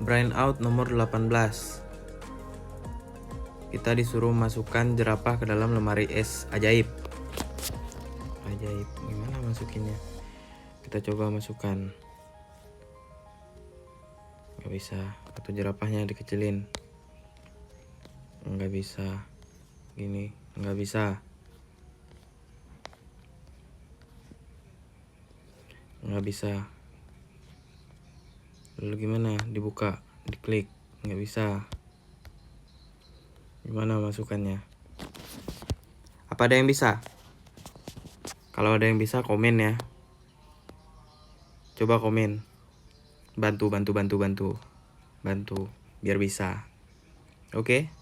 Brain out nomor 18. Kita disuruh masukkan jerapah ke dalam lemari es ajaib. Gimana masukinnya? Kita coba masukkan. Gak bisa. Atau jerapahnya dikecilin. Nggak bisa. Gini, nggak bisa. Nggak bisa. Lalu gimana? Dibuka, diklik. Nggak bisa. Gimana masukannya? Apa ada yang bisa? Kalau ada yang bisa komen ya. Coba komen. Bantu biar bisa. Oke?